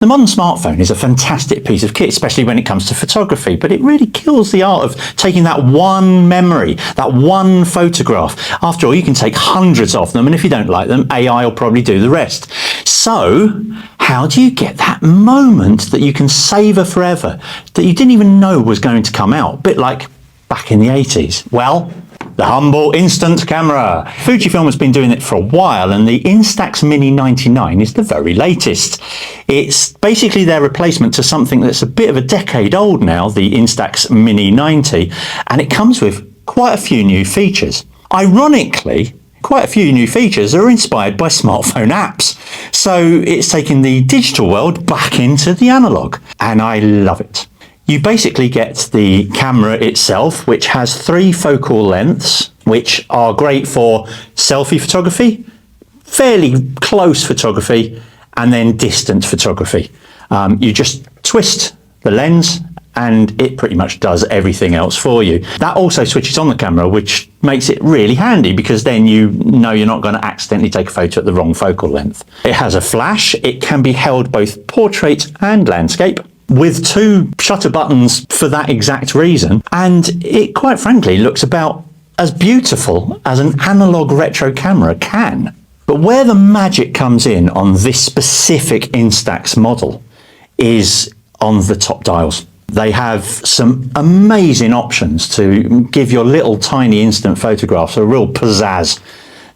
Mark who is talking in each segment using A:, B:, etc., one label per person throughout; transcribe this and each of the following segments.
A: The modern smartphone is a fantastic piece of kit, especially when it comes to photography, but it really kills the art of taking that one memory, that one photograph. After all, you can take hundreds of them, and if you don't like them, AI will probably do the rest. So, how do you get that moment that you can savour forever, that you didn't even know was going to come out? A bit like back in the 80s. Well, the humble instant camera. Fujifilm has been doing it for a while, and the Instax Mini 99 is the very latest. It's basically their replacement to something that's a bit of a decade old now, the Instax Mini 90, and it comes with quite a few new features. Ironically, quite a few new features are inspired by smartphone apps. So it's taken the digital world back into the analog, and I love it. You basically get the camera itself, which has 3 focal lengths, which are great for selfie photography, fairly close photography, and then distant photography. You just twist the lens and it pretty much does everything else for you. That also switches on the camera, which makes it really handy because then you know you're not going to accidentally take a photo at the wrong focal length. It has a flash. It can be held both portrait and landscape, with 2 shutter buttons for that exact reason, and it quite frankly looks about as beautiful as an analog retro camera can. But where the magic comes in on this specific Instax model is on the top dials. They have some amazing options to give your little tiny instant photographs a real pizzazz.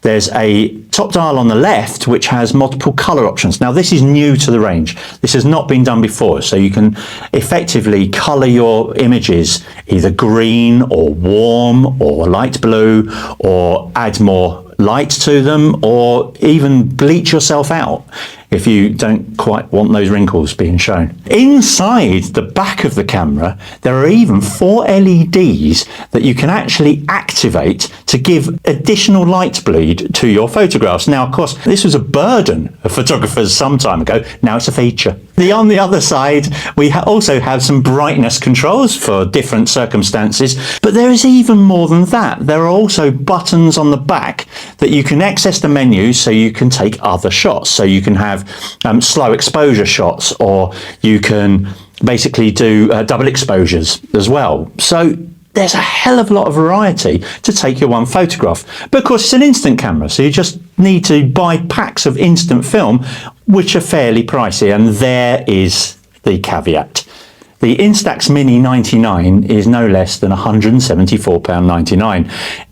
A: There's a top dial on the left which has multiple color options. Now this is new to the range. This has not been done before, so you can effectively color your images either green or warm or light blue, or add more light to them, or even bleach yourself out if you don't quite want those wrinkles being shown. Inside the back of the camera, there are even 4 LEDs that you can actually activate to give additional light bleed to your photographs. Now, of course, this was a burden of photographers some time ago. Now it's a feature. On the other side, we also have some brightness controls for different circumstances, but there is even more than that. There are also buttons on the back that you can access the menus so you can take other shots. So you can have slow exposure shots, or you can basically do double exposures as well. So there's a hell of a lot of variety to take your one photograph. But of course it's an instant camera, so you just need to buy packs of instant film, which are fairly pricey, and there is the caveat. The Instax Mini 99 is no less than £174.99,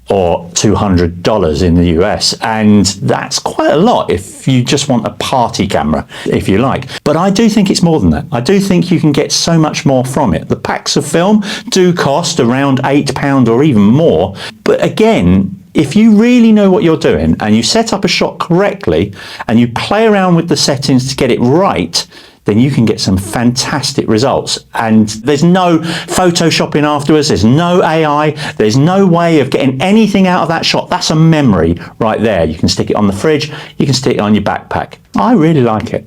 A: or $200 in the US, and that's quite a lot if you just want a party camera, if you like. But I do think it's more than that. I do think you can get so much more from it. The packs of film do cost around £8 or even more, but again, if you really know what you're doing and you set up a shot correctly and you play around with the settings to get it right, then you can get some fantastic results. And there's no photoshopping afterwards, there's no AI, there's no way of getting anything out of that shot. That's a memory right there. You can stick it on the fridge, you can stick it on your backpack. I really like it.